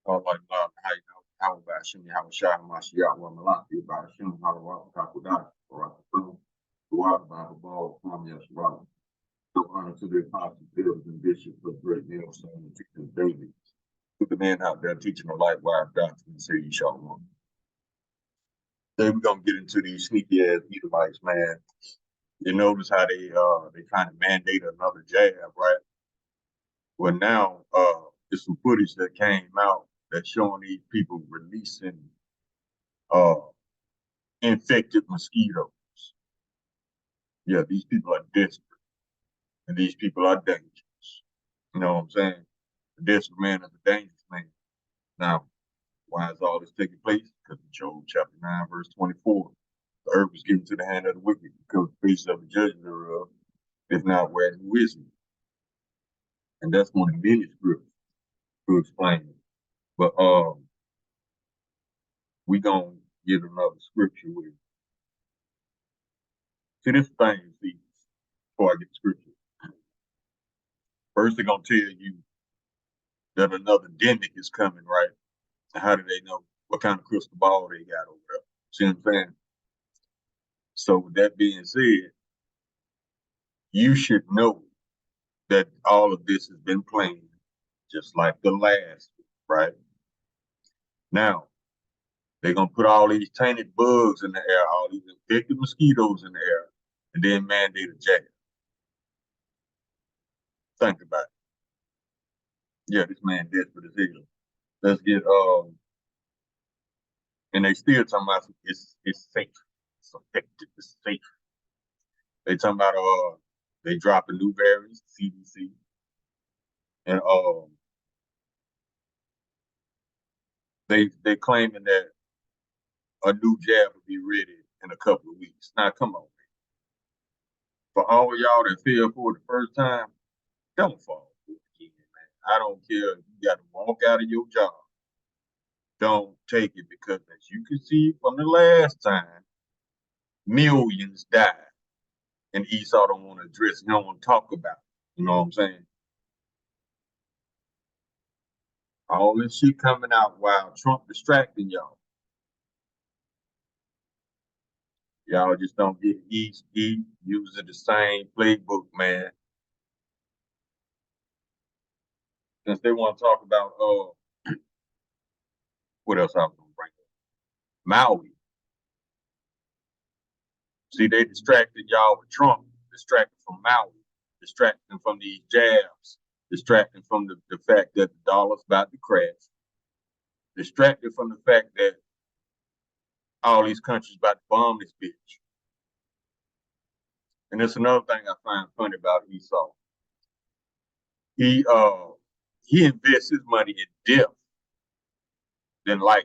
All like how about Shimmy, how Shah, Mashiach, Malaki, about Shim, how to walk, Takuda, or the water by the ball, from Yeshua. So honor to the apostles, elders, and bishops of great nail, son, and teaching David. Put the man out there teaching the light wire doctrine and say you shall want. Then we're gonna get into these sneaky ass Edomites, man. You notice how they trying to mandate another jab, right? Well, now there's some footage that came out that's showing these people releasing uh infected mosquitoes. Yeah, these people are desperate, and these people are dangerous. You know what I'm saying? A desperate man is a dangerous man. Now, why is all this taking place? Because in Job chapter 9, verse 24, the earth was given to the hand of the wicked, because the face of the judgment thereof is not where who is he. And that's one of the many scriptures to explain it. But we gonna get another scripture with it. See, this thing, see, before I get the scripture. First, they're gonna tell you that another demic is coming, right? And how do they know what kind of crystal ball they got over there? See what I'm saying? So with that being said, you should know that all of this has been planned, just like the last, right? Now, they're gonna put all these tainted bugs in the air, all these infected mosquitoes in the air, and then mandate a jab. Think about it. Yeah, this man desperate as hell. Let's get and they still talking about it's safe, it's effective, it's safe. They talking about they dropping new variants, CDC, and they claiming that a new jab will be ready in a couple of weeks. Now come on, man. For all of y'all that fell for it the first time, don't fall for it again, man. I don't care if you got to walk out of your job. Don't take it, because as you can see from the last time, millions died. And Esau don't want to address it. He don't want to talk about it. You know what I'm saying? All this shit coming out while Trump distracting y'all. Y'all just don't get each using the same playbook, man. Since they want to talk about what else I was gonna bring up? Maui. See, they distracted y'all with Trump, distracted from Maui, distracting from these jabs, distracting from the fact that the dollar's about to crash, distracted from the fact that all these countries about to bomb this bitch. And that's another thing I find funny about Esau. He invests his money in death than life.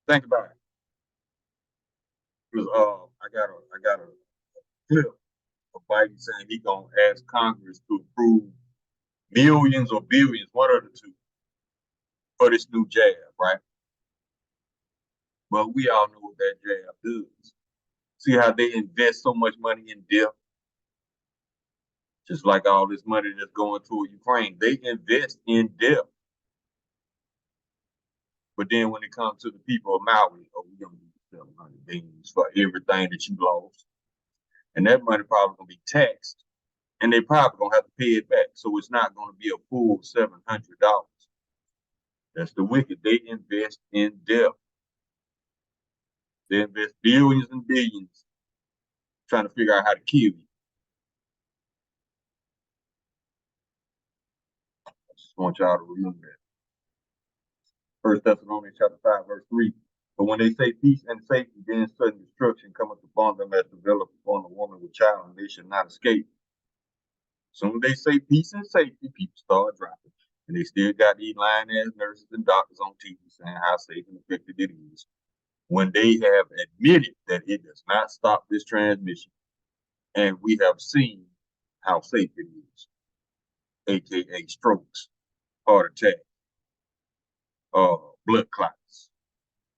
Think about it. Because I got a clip of Biden saying he gonna ask Congress to approve millions or billions, one of the two, for this new jab, right? But we all know what that jab does. See how they invest so much money in death? Just like all this money that's going toward Ukraine. They invest in death. But then when it comes to the people of Maui, oh, we're gonna need 700 beans for everything that you lost. And that money probably gonna be taxed. And they probably gonna have to pay it back. So it's not gonna be a full $700. That's the wicked. They invest in death. They invest billions and billions trying to figure out how to kill you. I just want y'all to remember that. First Thessalonians chapter 5, verse 3. But when they say peace and safety, then sudden destruction cometh upon them as developed upon a woman with child, and they shall not escape. So when they say peace and safety, people start dropping. And they still got these lying ass nurses and doctors on TV saying how safe and effective it is, when they have admitted that it does not stop this transmission. And we have seen how safe it is, aka strokes, heart attack, blood clots.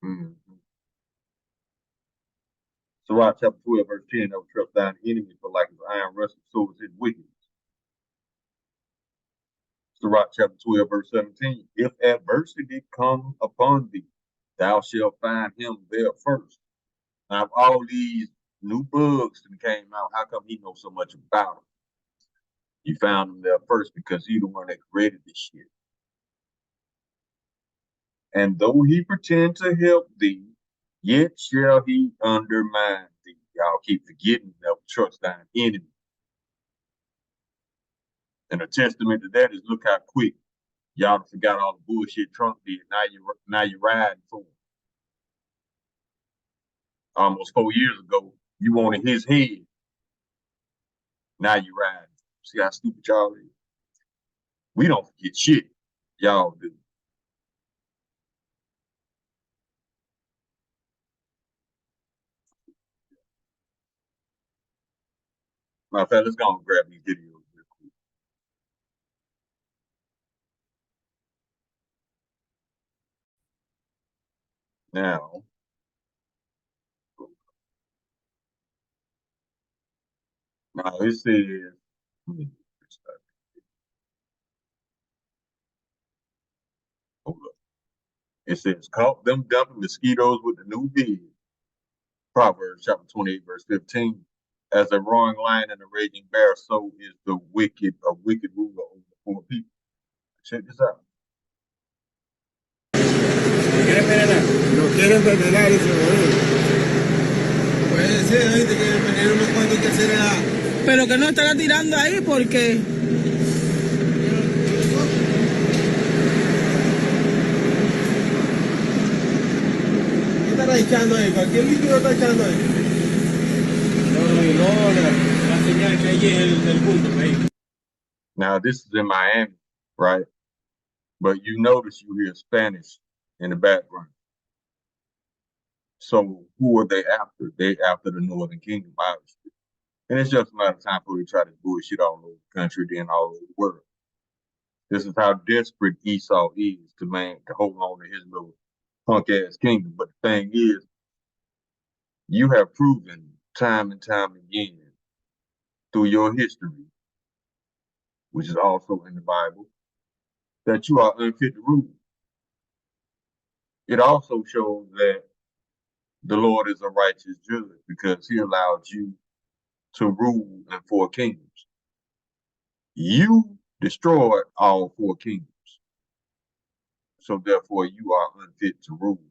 Mm-hmm. Sirach chapter 12, verse 10, that will trust down the enemy for like his iron wrestle, so is his wickedness. Sirach chapter 12, verse 17. If adversity come upon thee, thou shalt find him there first. Now, if all these new bugs that came out, how come he knows so much about them? You found him there first because he the one that created this shit. And though he pretend to help thee, yet shall he undermine thee. Y'all keep forgetting that trust thine enemy. And a testament to that is look how quick y'all forgot all the bullshit Trump did. Now you riding for him. Almost 4 years ago, you wanted his head. Now you riding. See how stupid y'all is? We don't forget shit. Y'all do. Matter of fact, let's go and grab these videos real quick. Now it says, hold up. It says, caught them dumping mosquitoes with the new bid. Proverbs chapter 28, verse 15. As a roaring lion and a raging bear, so is a wicked ruler over the poor people. Check this out. No quiere envenenar ese boludo. Puede ser, oíste, que el veneno no cuando que se le da. Pero que no estará tirando ahí porque. ¿Qué estará echando ahí? ¿Cualquier líquido está echando ahí? No, la señal que ahí es el punto, ahí. Now this is in Miami, right? But you notice you hear Spanish in the background. So who are they after? They after the Northern Kingdom, obviously. And it's just a matter of time before they try to bullshit all over the country, then all over the world. This is how desperate Esau is to hold on to his little punk ass kingdom. But the thing is, you have proven time and time again through your history, which is also in the Bible, that you are unfit to rule. It also shows that the Lord is a righteous judge because he allowed you to rule in 4 kingdoms. You destroyed all 4 kingdoms. So therefore you are unfit to rule.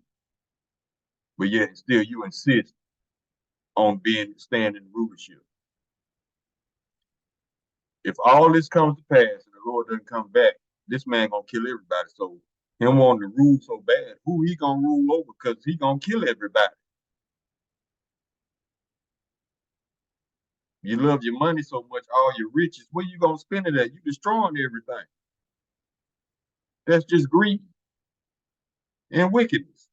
But yet still you insist on staying in rulership. If all this comes to pass and the Lord doesn't come back, this man gonna kill everybody. So him wanting to rule so bad, who he gonna rule over? Because he gonna kill everybody. You love your money so much, all your riches, where you gonna spend it at? You destroying everything. That's just greed and wickedness.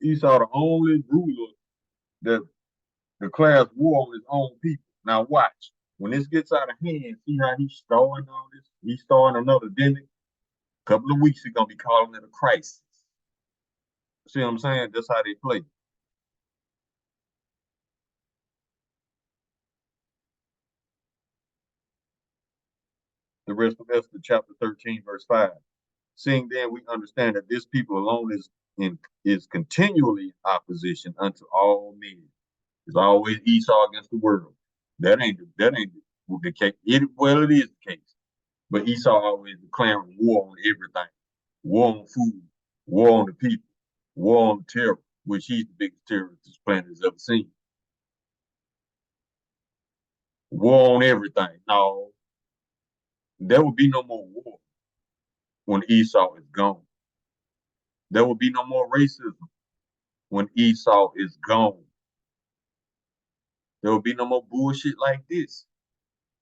Esau the only ruler that declares war on his own people. Now watch. When this gets out of hand, see how he's starting all this? He's starting another demic. A couple of weeks he's gonna be calling it a crisis. See what I'm saying? That's how they play. The rest of Esther chapter 13, verse 5. Seeing then we understand that this people alone is continually in opposition unto all men. It's always Esau against the world. That ain't the case. It is the case. But Esau always declaring war on everything. War on food, war on the people, war on terror, which he's the biggest terrorist this planet has ever seen. War on everything. No, there will be no more war when Esau is gone. There will be no more racism when Esau is gone. There will be no more bullshit like this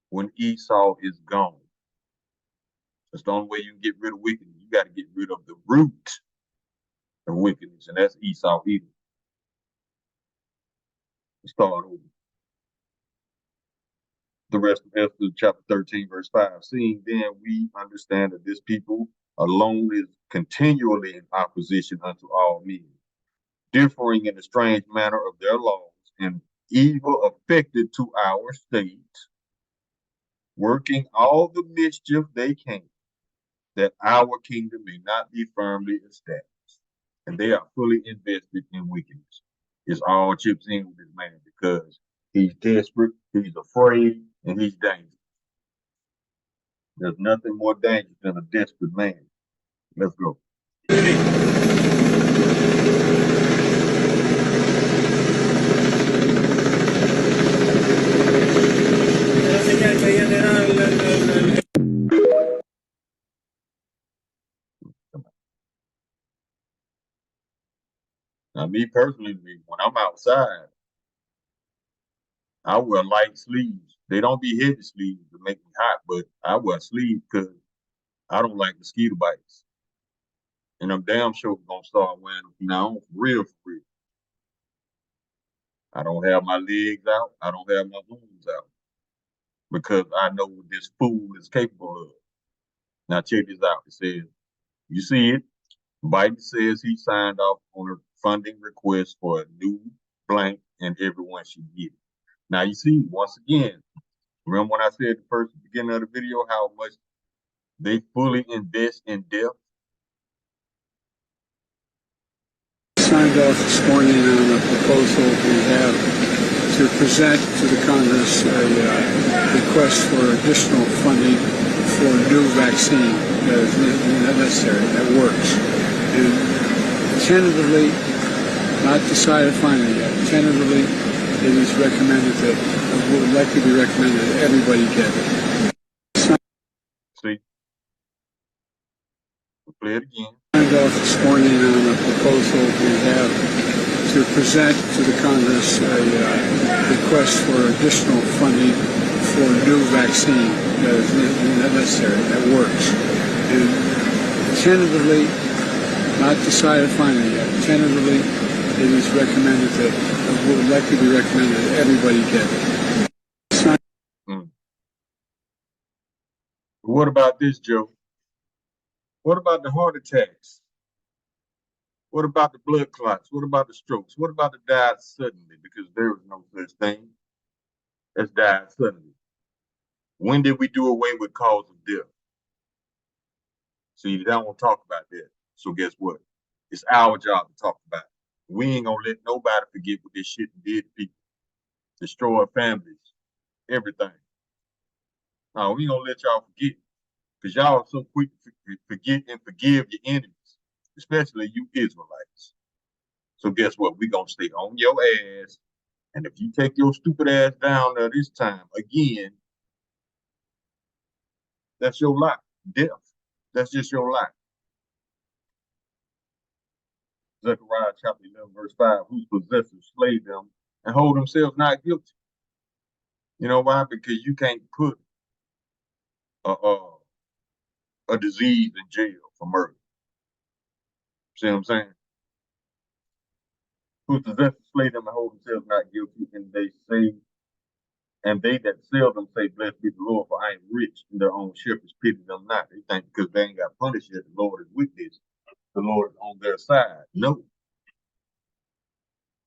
when Esau is gone. That's the only way you can get rid of wickedness. You got to get rid of the root of wickedness, and that's Esau evil. Let's start over. The rest of Esther chapter 13, verse 5. Seeing then we understand that this people alone is continually in opposition unto all men. differing in the strange manner of their laws, and evil affected to our state, working all the mischief they can, that our kingdom may not be firmly established. And they are fully invested in wickedness. It's all chips in with this man because he's desperate, he's afraid, and he's dangerous. There's nothing more dangerous than a desperate man. Let's go. Now, me personally, when I'm outside, I wear light sleeves. They don't be heavy sleeves to make me hot, but I wear sleeves because I don't like mosquito bites. And I'm damn sure gonna start wearing them now for real, for real. I don't have my legs out. I don't have my arms out because I know what this fool is capable of. Now check this out. It says, you see it? Biden says he signed off on a funding request for a new blank and everyone should get it. Now you see, once again, remember when I said the first beginning of the video how much they fully invest in death? Signed off this morning on a proposal we have to present to the Congress a request for additional funding for new vaccine that is necessary, that works. And tentatively, not decided finally yet, tentatively it is recommended that, it would likely be recommended that everybody get it. See? We'll play it again. Signed off this morning on a proposal we have to present to the Congress a request for additional funding for new vaccine that is necessary, that works. And tentatively, not decided finally yet, tentatively it is recommended that, it would likely be recommended that everybody get it. What about this, Joe? What about the heart attacks? What about the blood clots? What about the strokes? What about the died suddenly? Because there is no such thing as died suddenly. When did we do away with cause of death? See, they don't want to talk about that. So guess what? It's our job to talk about it. We ain't gonna let nobody forget what this shit did to people. Destroy families, everything. No, we ain't gonna let y'all forget. Because y'all are so quick to forget and forgive your enemies, especially you Israelites. So guess what? We're gonna stay on your ass. And if you take your stupid ass down there this time again, that's your lot. Death. That's just your lot. Zechariah chapter 11, verse 5, whose possessors slay them and hold themselves not guilty. You know why? Because you can't put a disease in jail for murder. See what I'm saying? Whose possessors slay them and hold themselves not guilty, and they that sell them say, blessed be the Lord, for I am rich, and their own shepherds pity them not. They think because they ain't got punished yet, the Lord is with this. The Lord is on their side. No.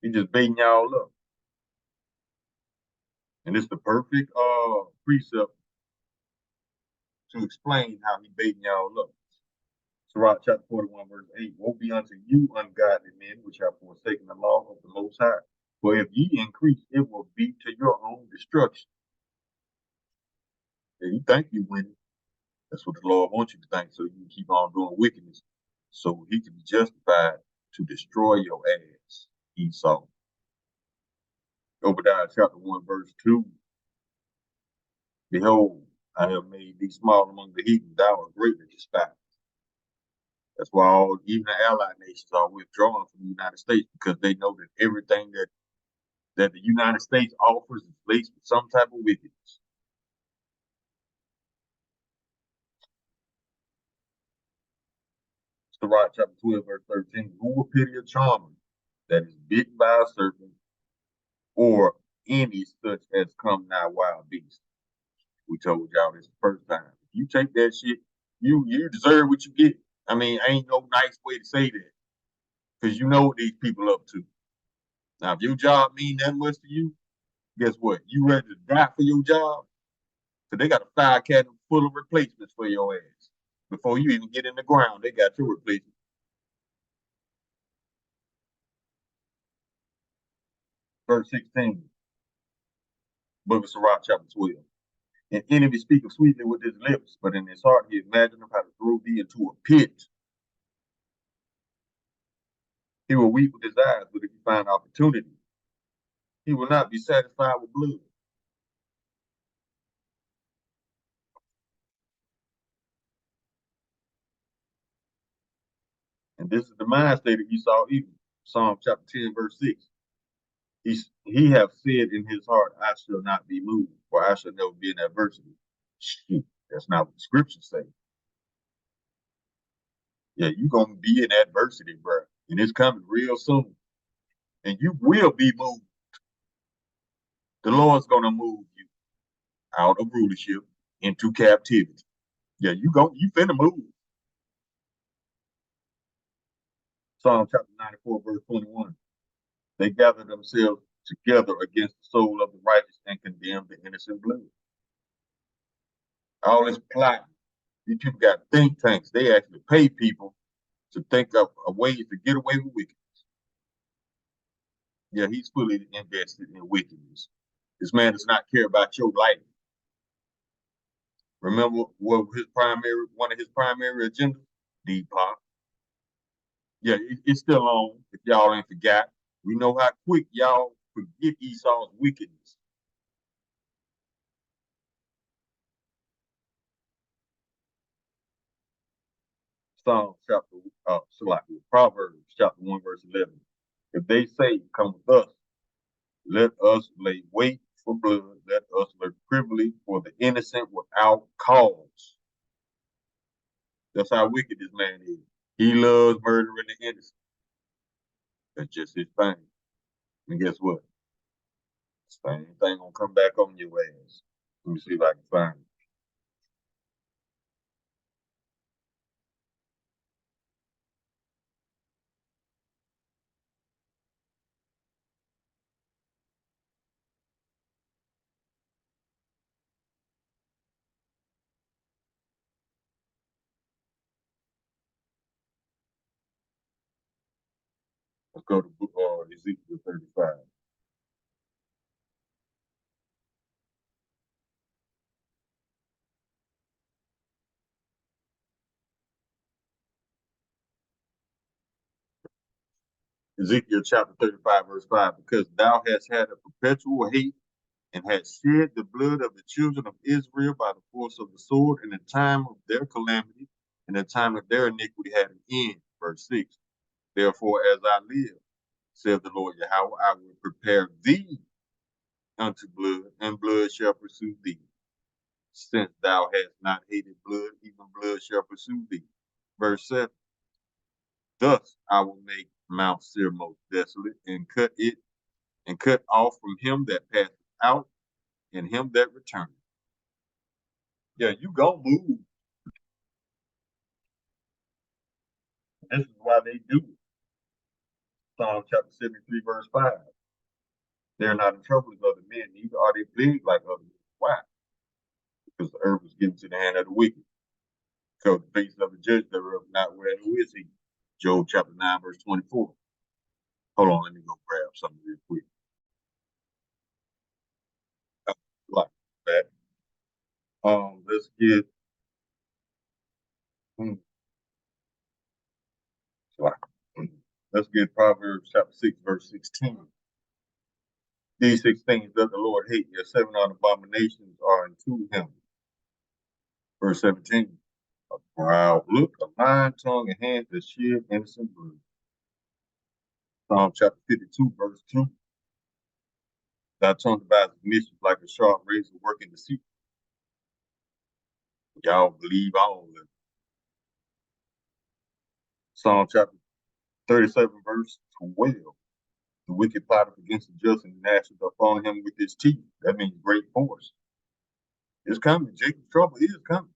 He just baiting y'all up. And it's the perfect precept to explain how he baiting y'all up. Sirach chapter 41, verse 8. Woe be unto you, ungodly men, which have forsaken the law of the Most High. For if ye increase, it will be to your own destruction. And you think you winning. That's what the Lord wants you to think, so you can keep on doing wickedness, so he can be justified to destroy your ass, Esau. Obadiah chapter 1, verse 2. Behold, I have made thee small among the heathen, thou art greatly despised. That's why even the allied nations are withdrawing from the United States, because they know that everything that the United States offers is laced with some type of wickedness. Sirach chapter 12, verse 13. Who will pity a charmer that is bitten by a serpent, or any such as come nigh wild beast? We told y'all this the first time. If you take that shit, you deserve what you get. I mean, ain't no nice way to say that. because you know what these people up to. Now, if your job mean that much to you, guess what? You ready to die for your job? So they got a file cabinet full of replacements for your ass. Before you even get in the ground, they got your replacement. Verse 16, Book of Sirach, chapter 12. An enemy speaketh sweetly with his lips, but in his heart he imagineth how to throw thee into a pit. He will weep with his eyes, but if he find opportunity, he will not be satisfied with blood. And this is the mind state of Esau even. Psalm chapter 10, verse 6. He have said in his heart, I shall not be moved, for I shall never be in adversity. Shoot, that's not what the scriptures say. Yeah, you're gonna be in adversity, bro. And it's coming real soon. And you will be moved. The Lord's gonna move you out of rulership into captivity. Yeah, you finna move. Psalm chapter 94, verse 21. They gather themselves together against the soul of the righteous and condemn the innocent blood. All this plotting. These people got think tanks. They actually pay people to think of ways to get away with wickedness. Yeah, he's fully invested in wickedness. This man does not care about your life. Remember what one of his primary agendas? Depop. Yeah, it's still on. If y'all ain't forgot, we know how quick y'all forget Esau's wickedness. Psalm chapter, Proverbs chapter 1, verse 11. If they say, come with us, let us lay wait for blood, let us lurk privily for the innocent without cause. That's how wicked this man is. He loves murdering the innocent. That's just his thing. And guess what? Same thing gonna come back on your ass. Let me see if I can find it. Let's go to Ezekiel 35. Ezekiel chapter 35, verse 5. Because thou hast had a perpetual hate and hast shed the blood of the children of Israel by the force of the sword in the time of their calamity, and the time of their iniquity had an end. Verse 6. Therefore, as I live, saith the Lord Yahweh, I will prepare thee unto blood, and blood shall pursue thee. Since thou hast not hated blood, even blood shall pursue thee. Verse 7. Thus I will make Mount Seir most desolate, and cut off from him that passeth out, and him that returneth. Yeah, you gonna move. This is why they do it. Psalm chapter 73, verse 5. They are not in trouble as other men, neither are they plagued like other men. Why? Because the earth was given to the hand of the wicked. So the face of the judge thereof, not where who is he? Job chapter 9, verse 24. Hold on, let me go grab something real quick. Like that. Let's get hmm, like, let's get Proverbs chapter 6, verse 16. These 6 things doth the Lord hate, yet 7 abominations are unto him. Verse 17. A proud look, a lying tongue, and hands that shed innocent blood. Psalm chapter 52, verse 2. Thy tongue devises mischief like a sharp razor working deceit. Y'all believe all of it. Psalm chapter 37, verse 12. The wicked plotteth against the just and gnasheth upon him with his teeth. That means great force. It's coming. Jacob's trouble is coming.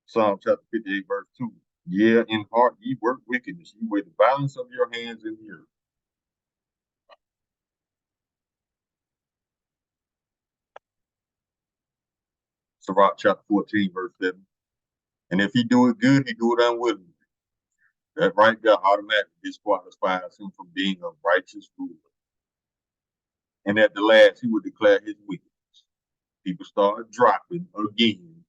Psalm chapter 58, verse 2. Yeah, in heart ye work wickedness. Ye weigh the violence of your hands in the earth. Sirach chapter 14, verse 7. And if he do it good, he do it unwillingly. That right there automatically disqualifies him from being a righteous ruler. And at the last, he would declare his wickedness. People start dropping again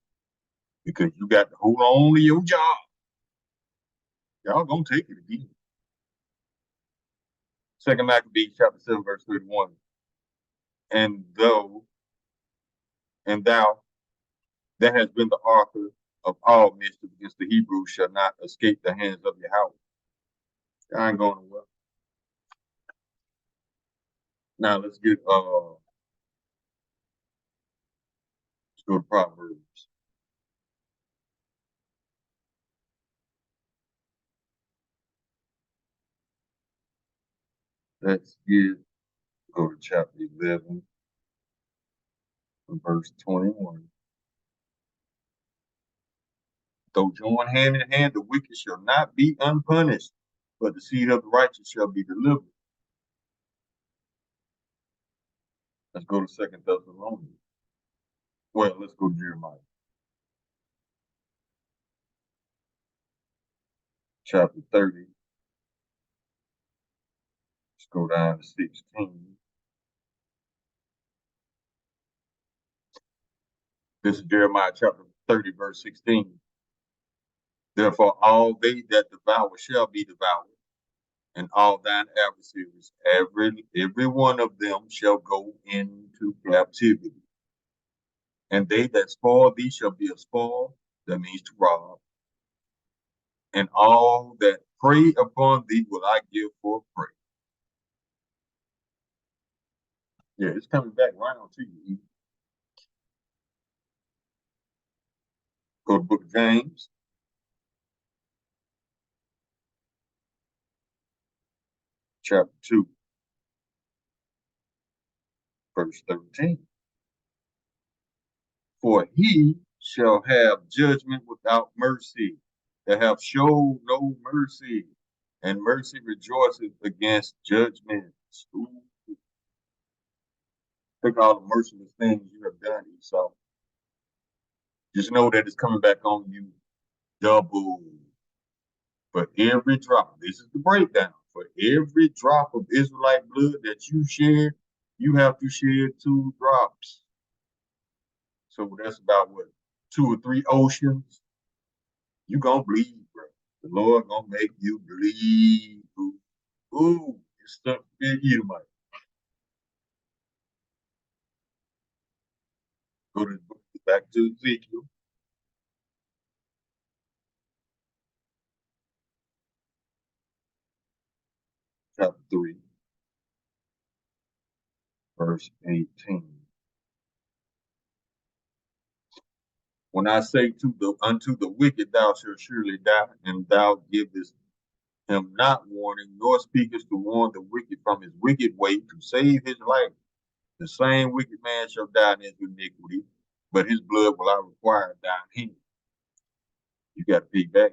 because you got to hold on to your job. Y'all gonna take it again. Second Maccabees chapter 7, verse 31. And thou that has been the author of all mischief against the Hebrews shall not escape the hands of your house. I ain't going nowhere. Now let's go to Proverbs. Go to chapter 11, verse 21. Though join hand in hand, the wicked shall not be unpunished, but the seed of the righteous shall be delivered. Let's go to Second Thessalonians. Well, let's go to Jeremiah. Chapter 30. Let's go down to 16. This is Jeremiah chapter 30, verse 16. Therefore, all they that devour shall be devoured, and all thine adversaries, every one of them shall go into captivity. And they that spoil thee shall be a spoil, that means to rob. And all that prey upon thee will I give for prey. Yeah, it's coming back round to you. Go to the book of James. Chapter 2, verse 13. For he shall have judgment without mercy, that have showed no mercy, and mercy rejoiceth against judgment. Ooh. Think of all the merciless things you have done, Esau. Just know that it's coming back on you double. For every drop, this is the breakdown. For every drop of Israelite blood that you shed, you have to shed 2 drops. So that's about what, 2 or 3 oceans. You gonna bleed, bro. The Lord gonna make you bleed. Ooh, it's stuck in you, Mike. Go to the book, back to Ezekiel. Chapter 3, verse 18. When I say unto the wicked, thou shalt surely die, and thou givest him not warning, nor speakest to warn the wicked from his wicked way to save his life. The same wicked man shall die in his iniquity, but his blood will I require down him. You got to pay back.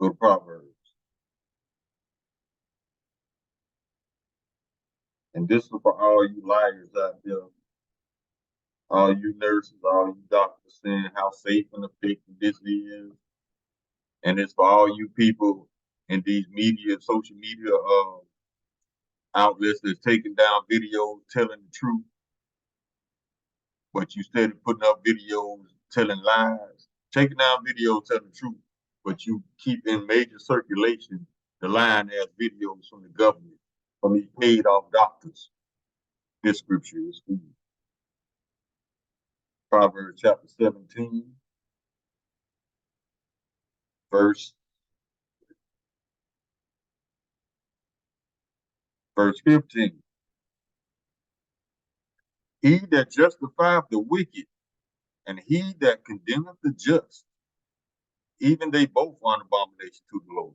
Go to Proverbs. And this is for all you liars out there, all you nurses, all you doctors saying how safe and effective this is. And it's for all you people in these social media outlets that's taking down videos telling the truth, but you steady putting up videos telling lies. Taking down videos telling the truth, but you keep in major circulation the lying ass videos from the government, from these paid off doctors. This scripture is for you. Proverbs chapter 17, verse 15. He that justifieth the wicked and he that condemneth the just, even they both are an abomination to the Lord.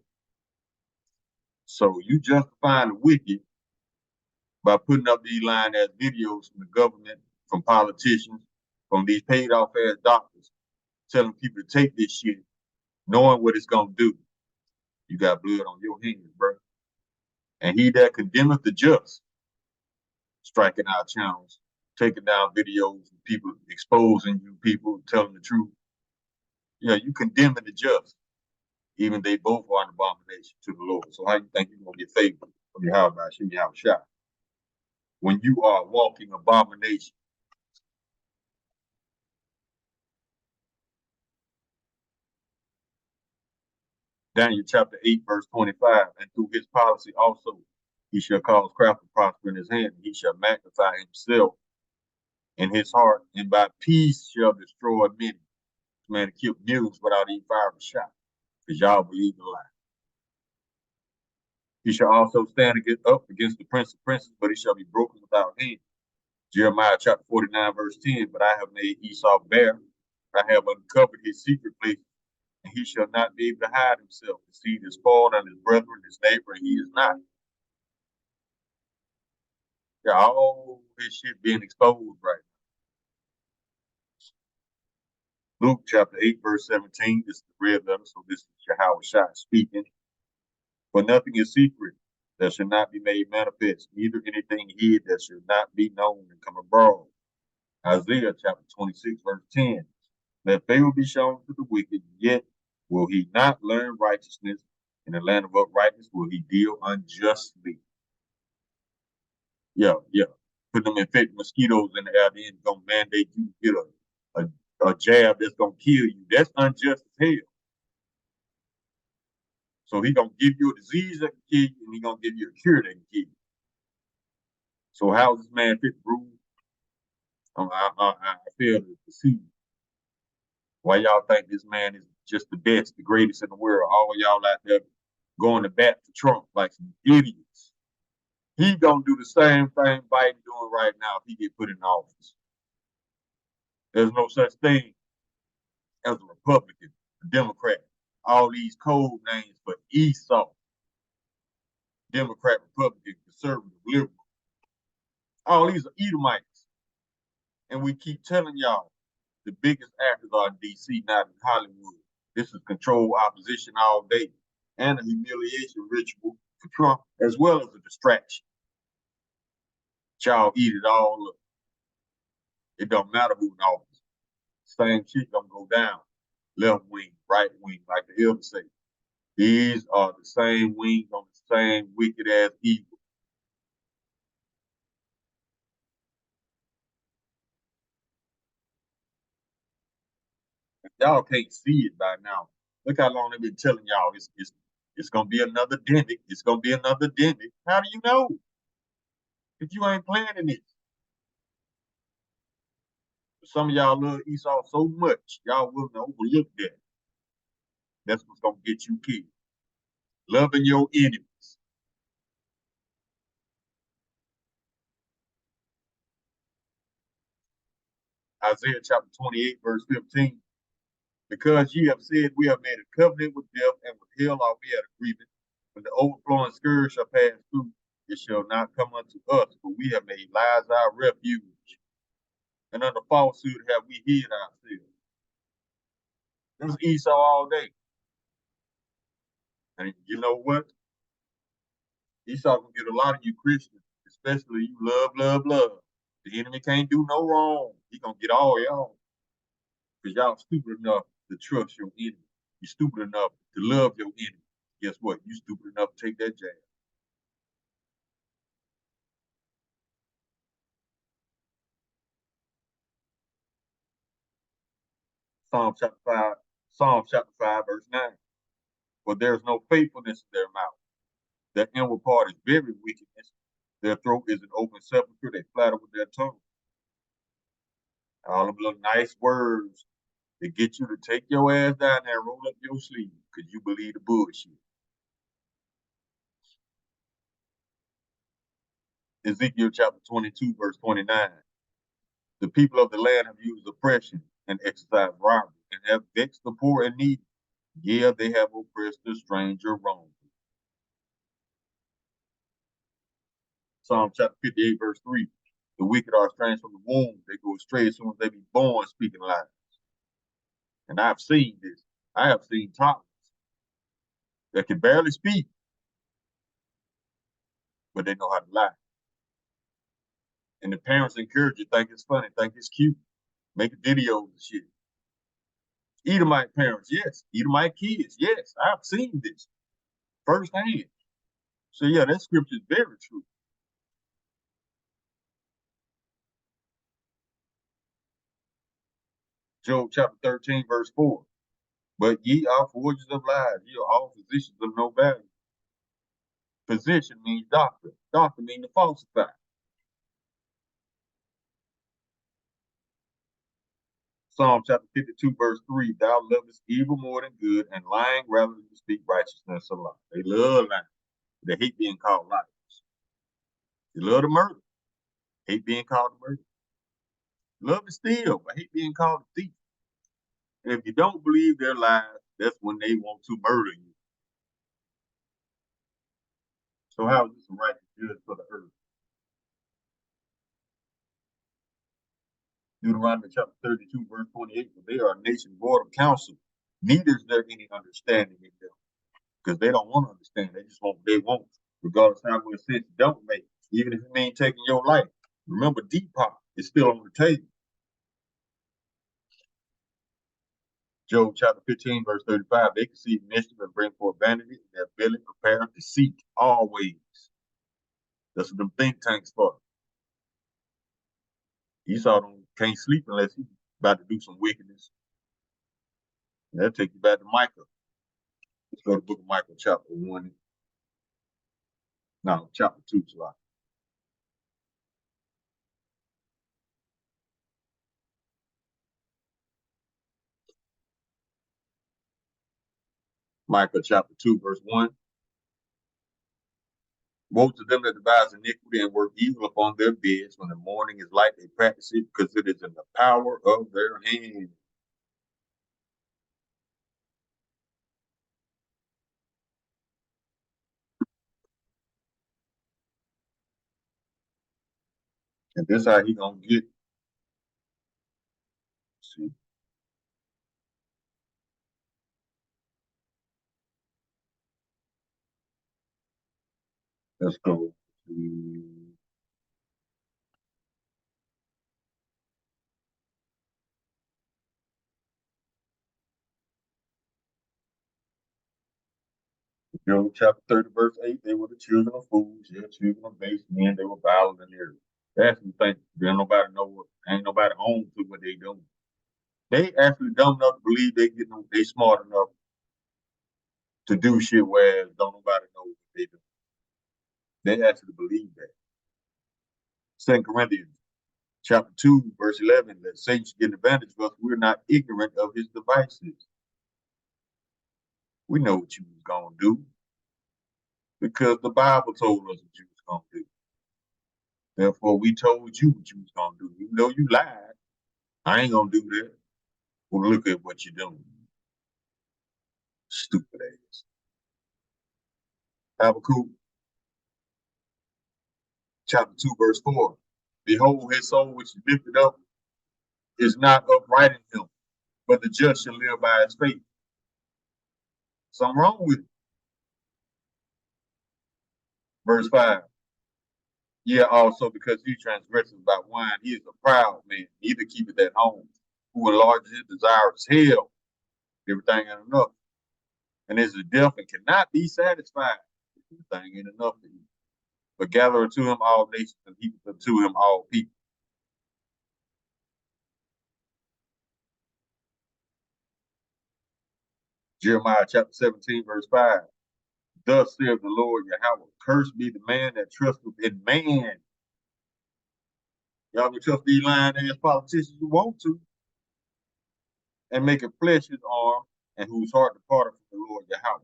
So you justifying the wicked by putting up these lying ass videos from the government, from politicians, from these paid off ass doctors telling people to take this shit, knowing what it's gonna do. You got blood on your hands, bro. And he that condemneth the just, striking out channels, taking down videos of people exposing you, people telling the truth. Yeah, you condemning the just, even they both are an abomination to the Lord. So how you think you're gonna get favor from your house by shooting your house shot when you are walking abomination? Daniel chapter 8, verse 25, and through his policy also he shall cause craft to prosper in his hand, and he shall magnify himself in his heart, and by peace shall destroy many. This man killed millions without even firing a shot, because y'all believe the lie. He shall also stand up against the prince of princes, but he shall be broken without hand. Jeremiah chapter 49, verse 10, but I have made Esau bare, I have uncovered his secret places, and he shall not be able to hide himself. The seed is fallen on his brethren, his neighbor, and he is not. Yeah, all this shit being exposed right now. Luke chapter 8, verse 17, this is the red letter, so this is Yahweh Shai speaking. For nothing is secret that should not be made manifest, neither anything hid that should not be known and come abroad. Isaiah chapter 26, verse 10. Let favor be shown to the wicked, yet will he not learn righteousness. In the land of uprightness will he deal unjustly. Yeah. Put them infected mosquitoes in the air, then gonna mandate you get a jab that's gonna kill you. That's unjust as hell. So he gonna give you a disease that can kill you, and he gonna give you a cure that can kill you. So how is this man fit to rule? I feel to see why y'all think this man is just the best, the greatest in the world. All y'all out there going to bat for Trump like some idiots. He gonna do the same thing Biden doing right now if he get put in office. There's no such thing as a Republican, a Democrat. All these code names for Esau. Democrat, Republican, conservative, liberal. All these are Edomites. And we keep telling y'all the biggest actors are in DC, not in Hollywood. This is controlled opposition all day and a humiliation ritual for Trump, as well as a distraction. Y'all eat it all up. It don't matter who in office. Same shit gonna go down. Left wing, right wing, like the elders say. These are the same wings on the same wicked ass evil. Y'all can't see it by now. Look how long they've been telling y'all it's gonna be another demic. It's gonna be another demic. How do you know if you ain't planning it? Some of y'all love Esau so much, y'all willing to overlook that. That's what's gonna get you killed. Loving your enemies. Isaiah chapter 28, verse 15. Because ye have said, we have made a covenant with death, and with hell are we at agreement. When the overflowing scourge shall pass through, it shall not come unto us, for we have made lies our refuge, and under falsehood have we hid ourselves. This is Esau all day. And you know what? Esau can get a lot of you Christians, especially you love. The enemy can't do no wrong. He gonna get all y'all. Because y'all stupid enough to trust your enemy. You're stupid enough to love your enemy. Guess what? You stupid enough to take that jab. Psalm chapter 5, verse 9. For there is no faithfulness in their mouth. Their inward part is very wickedness. Their throat is an open sepulchre. They flatter with their tongue. All them little nice words that get you to take your ass down there and roll up your sleeve because you believe the bullshit. Ezekiel chapter 22, verse 29. The people of the land have used oppression and exercised robbery and have vexed the poor and needy. Yeah, they have oppressed the stranger wrongfully. Psalm chapter 58, verse 3. The wicked are estranged from the womb. They go astray as soon as they be born, speaking lies. And I've seen this. I have seen toddlers that can barely speak, but they know how to lie. And the parents encourage you, think it's funny, think it's cute, make videos and shit. Edomite parents, yes. Edomite kids, yes. I've seen this firsthand. So yeah, that scripture is very true. Job chapter 13, verse 4. But ye are forgers of lies, ye are all physicians of no value. Physician means doctor. Doctor means to falsify. Psalm chapter 52, verse 3. Thou lovest evil more than good, and lying rather than to speak righteousness of life. They love lying. They hate being called liars. They love to murder. Hate being called a murderer. Love to steal, but hate being called a thief. And if you don't believe their lies, that's when they want to murder you. So how is this a righteous judge for the earth? Deuteronomy chapter 32, verse 28, for they are a nation void of counsel, neither is there any understanding in them. Because they don't want to understand. They just want what they want, regardless of how much sense it don't make. Even if it means taking your life. Remember, Depop is still on the table. Job chapter 15, verse 35, they conceive mischief and bring forth vanity, and their belly prepare deceit always. That's what them think tanks for. Esau can't sleep unless he's about to do some wickedness. And that'll take you back to Micah. Let's go to the book of Micah, chapter 1. No, chapter 2, July. Micah chapter 2, verse 1. Woe to them that devise iniquity and work evil upon their beds. When the morning is light, they practice it because it is in the power of their hand. And this how he gonna get. See, let's go to Job chapter 30, verse 8. They were the children of fools, yeah, children of base men. They were violent and arrogant. That's the thing. Ain't nobody home to what they doing. They actually dumb enough to believe they smart enough to do shit, whereas don't nobody know what they do. They actually believe that. 2 Corinthians chapter 2, verse 11, that Satan should get an advantage of us. We're not ignorant of his devices. We know what you was gonna do because the Bible told us what you was gonna do. Therefore, we told you what you was gonna do. Even though you lied, I ain't gonna do that. Well, look at what you're doing. Stupid ass. Habakkuk chapter 2, verse 4. Behold, his soul which is lifted up is not upright in him, but the just shall live by his faith. Something wrong with it. Verse 5. Yeah, also because he transgresses by wine, he is a proud man, neither keepeth at home, who enlarges his desires hell, everything ain't enough. And is a deaf and cannot be satisfied. Everything ain't enough for him. But gather unto him all nations and heap unto him all people. Jeremiah chapter 17, verse 5. Thus saith the Lord Yahweh, cursed be the man that trusteth in man. Y'all can trust these lying ass politicians who want to, and make a flesh his arm, and whose heart departed from the Lord Yahweh.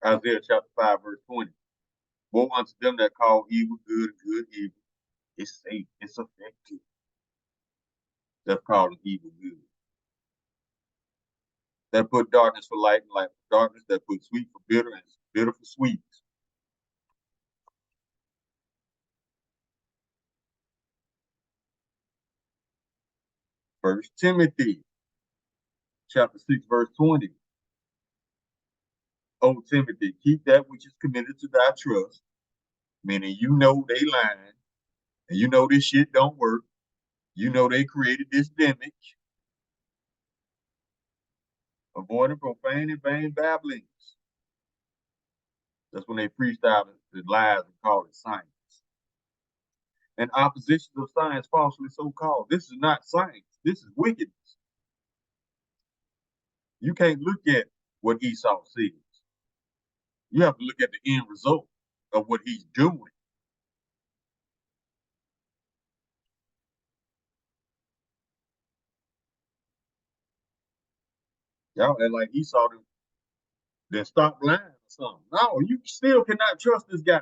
Isaiah chapter 5, verse 20. Woe unto them that call evil good and good evil. It's safe, it's effective. That's called evil good. That put darkness for light and light for darkness, that put sweet for bitter and bitter for sweet. First Timothy chapter 6, verse 20. O Timothy, keep that which is committed to thy trust, meaning you know they lying, and you know this shit don't work. You know they created this gimmick. Avoiding profane and vain babblings. That's when they freestyle the lies and call it science. And oppositions of science falsely so called. This is not science. This is wickedness. You can't look at what Esau says. You have to look at the end result of what he's doing. Y'all act like Esau then stop lying or something. No, you still cannot trust this guy.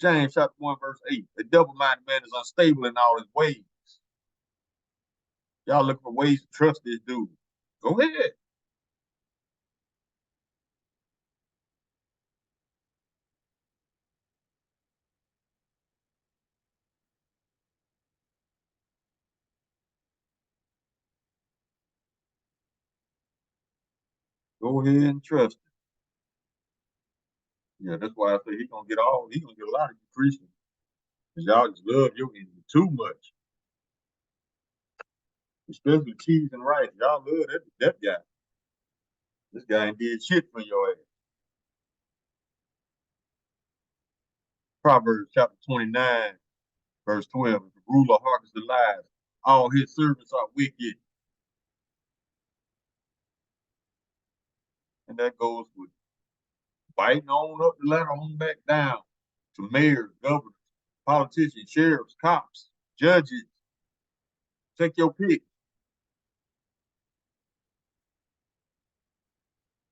James chapter 1, verse 8. The double-minded man is unstable in all his ways. Y'all looking for ways to trust this dude. Go ahead. Go ahead and trust him. Yeah, that's why I say he gonna get a lot of you Christians. Because y'all just love your enemy too much. Especially cheese and rice. Y'all love that guy. This guy ain't did shit for your ass. Proverbs chapter 29, verse 12. If the ruler hearkens to lies, all his servants are wicked. And that goes with biting on up the ladder on back down to mayors, governors, politicians, sheriffs, cops, judges. Take your pick.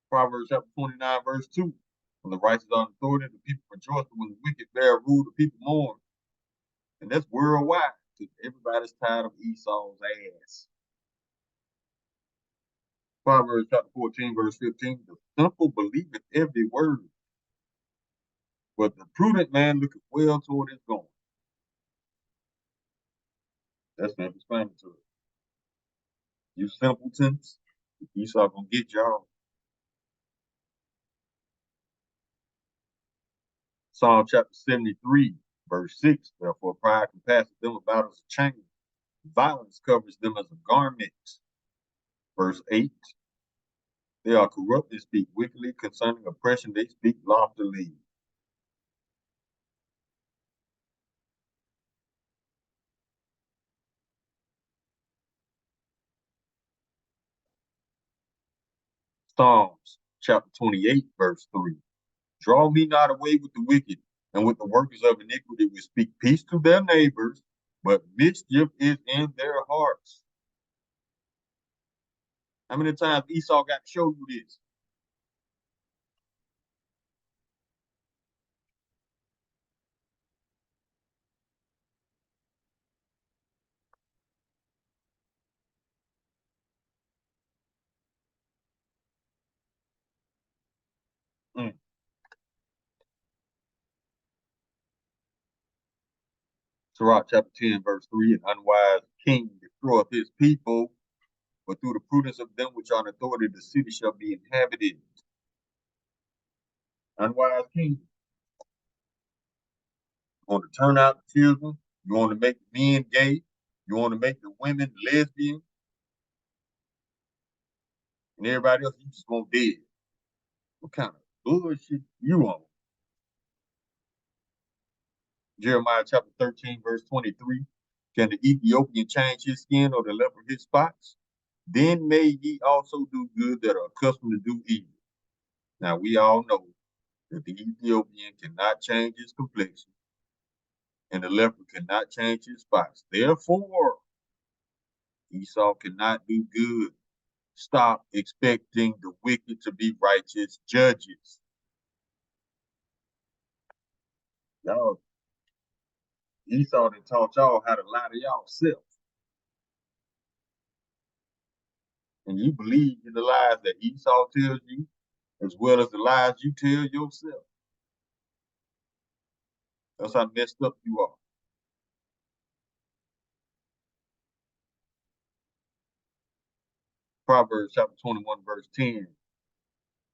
Proverbs chapter 29, verse 2. When the righteous are in authority, the people rejoice. But when the wicked bear rule, the people mourn. And that's worldwide, because everybody's tired of Esau's ass. Proverbs chapter 14, verse 15. The simple believeth every word, but the prudent man looketh well toward his going. That's self-explanatory. You simpletons, Esau gonna get y'all. Psalm chapter 73, verse 6. Therefore, pride compasses them about as a chain. Violence covers them as a garment. Verse 8. They are corrupt and speak wickedly concerning oppression. They speak loftily. Psalms chapter 28, verse 3. Draw me not away with the wicked and with the workers of iniquity, which speak peace to their neighbors, but mischief is in their hearts. How many times Esau got to show you this? Mm. Sirach chapter 10, verse 3. An unwise king destroyeth his people, but through the prudence of them which are in authority, the city shall be inhabited. Unwise king. You want to turn out the children. You want to make the men gay. You want to make the women lesbian. And everybody else, you just want dead. What kind of bullshit you on? Jeremiah chapter 13, verse 23. Can the Ethiopian change his skin or the leopard his spots? Then may ye also do good that are accustomed to do evil. Now we all know that the Ethiopian cannot change his complexion and the leopard cannot change his spots. Therefore, Esau cannot do good. Stop expecting the wicked to be righteous judges. Y'all, Esau done taught y'all how to lie to y'allself. And you believe in the lies that Esau tells you as well as the lies you tell yourself. That's how messed up you are. Proverbs chapter 21, verse 10.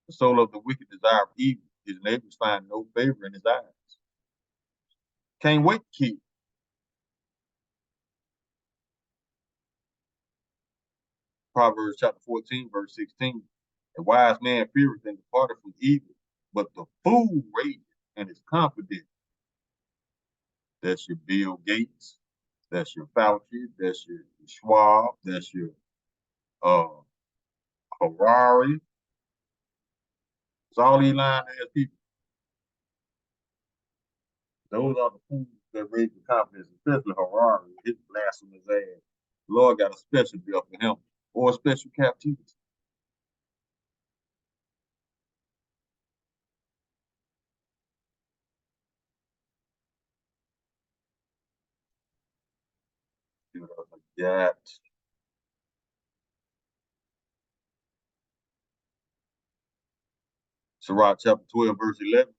The soul of the wicked desire evil. His neighbors find no favor in his eyes. Can't wait to kill. Proverbs chapter 14, verse 16. A wise man feareth and departeth from evil, but the fool rageth and is confident. That's your Bill Gates. That's your Fauci. That's your Schwab. That's your uh, Harari. It's all these lying ass people. Those are the fools that raise the confidence, especially Harari, his blasphemous ass. The Lord got a special deal for him, or a special captivity. You know, like that. Sirach chapter 12, verse 11.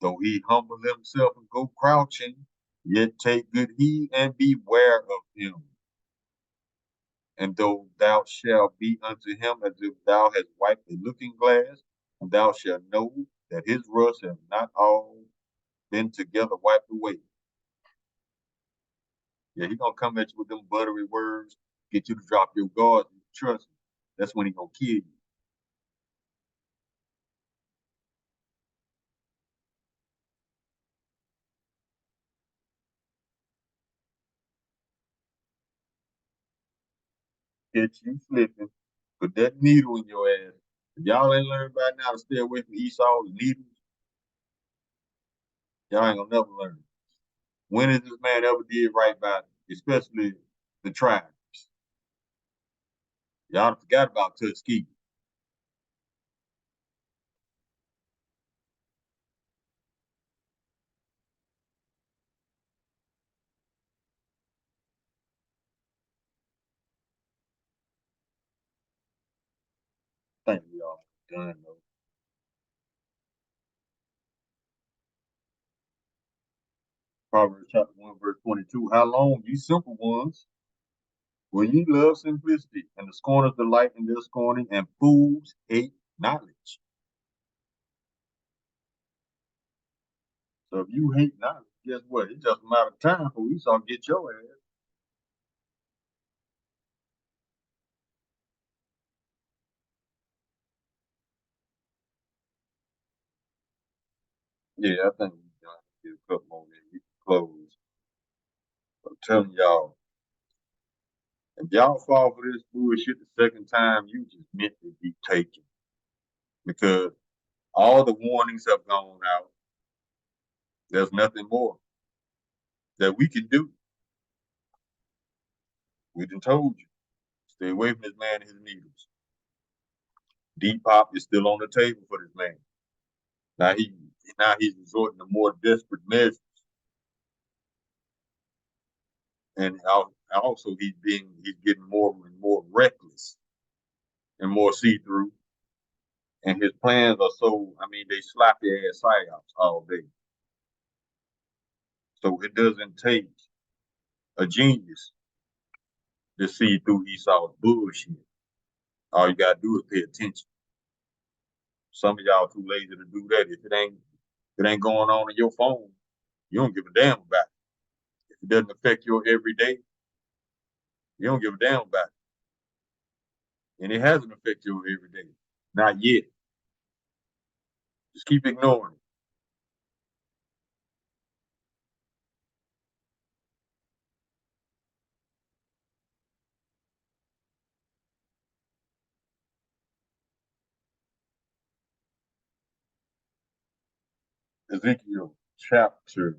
Though he humble himself and go crouching, yet take good heed and beware of him. And though thou shalt be unto him as if thou hast wiped a looking glass, and thou shalt know that his rust have not all been together wiped away. Yeah, he gonna come at you with them buttery words, get you to drop your guard and trust him. That's when he gonna kill you. Catch you slipping, put that needle in your ass. If y'all ain't learned by now to stay away from Esau, the needles, y'all ain't gonna never learn. When has this man ever did right by them, especially the tribes? Y'all forgot about Tuskegee. I think we all done though. Proverbs chapter 1, verse 22. How long, ye simple ones, will ye love simplicity, and the scorners delight in their scorning, and fools hate knowledge? So if you hate knowledge, guess what? It's just a matter of time before Esau get your ass. Yeah, I think we got to get a couple more minutes. We can close. I'm telling y'all, if y'all fall for this bullshit the second time, you just meant to be taken. Because all the warnings have gone out. There's nothing more that we can do. We done told you. Stay away from this man and his needles. Depop is still on the table for this man. Now he's resorting to more desperate measures. And also he's getting more and more reckless and more see-through. And his plans are so, I mean, they slap their ass psyops all day. So it doesn't take a genius to see through Esau's bullshit. All you gotta do is pay attention. Some of y'all too lazy to do that. If it ain't going on in your phone, you don't give a damn about it. If it doesn't affect your everyday, you don't give a damn about it. And it hasn't affected your everyday. Not yet. Just keep ignoring it. Ezekiel chapter.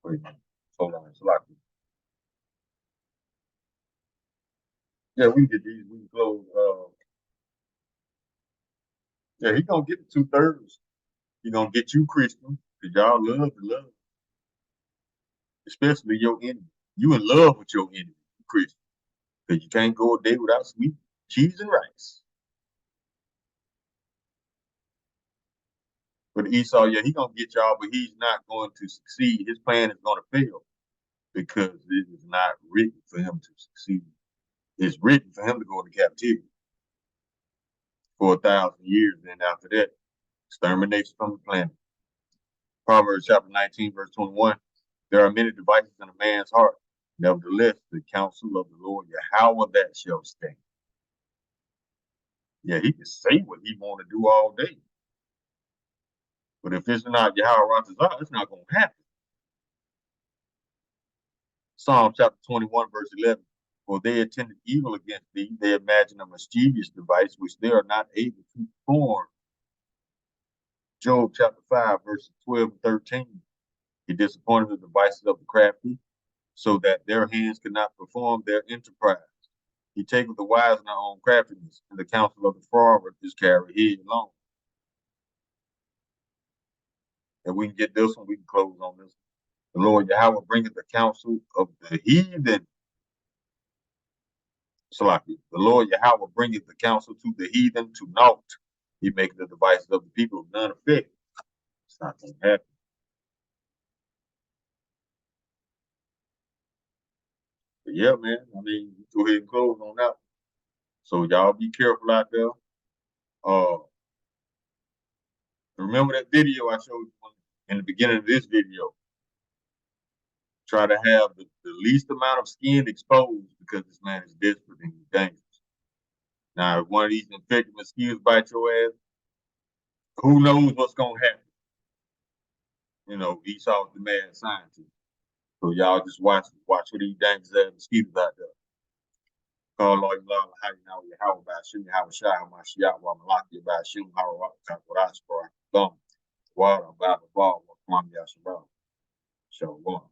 Wait, hold on. It's like, yeah, we can get these. We can close. Yeah, he gonna get the 2/3. He gonna get you, Christian, because y'all love to love, especially your enemy. You in love with your enemy, Christian, because you can't go a day without sweet cheese and rice. But Esau, yeah, he gonna get y'all, but he's not going to succeed. His plan is gonna fail. because it is not written for him to succeed. It's written for him to go into captivity for 1,000 years. Then after that, extermination from the planet. Proverbs chapter 19, verse 21. There are many devices in a man's heart. Nevertheless, the counsel of the Lord Yahweh that shall stand. Yeah, he can say what he want to do all day. But if it's not Yahweh Ratazah, it's not going to happen. Psalm chapter 21, verse 11. For they intended evil against thee. They imagine a mischievous device which they are not able to perform. Job chapter 5, verses 12 and 13. He disappointed the devices of the crafty, so that their hands could not perform their enterprise. He taketh the wise in their own craftiness, and the counsel of the froward is carried headlong. And we can get this one, we can close on this. The Lord Yahweh bringeth the counsel of the heathen. Salaki. The Lord Yahweh bringeth the counsel to the heathen to naught. He maketh the devices of the people of none effect. It's not going to happen. But yeah, man, I mean, go ahead and close on that. So y'all be careful out there. Remember that video I showed you in the beginning of this video? Try to have the least amount of skin exposed because this man is desperate and he's dangerous. Now, if one of these infected mosquitoes bite your ass, who knows what's going to happen? You know, Esau's the mad scientist. So y'all just watch for these dangerous ass mosquitoes out there. Call all you love, how about shooting, how shy, how much shot, while Malaki about shooting, how what I score, water, about the ball, what Columbia, so one.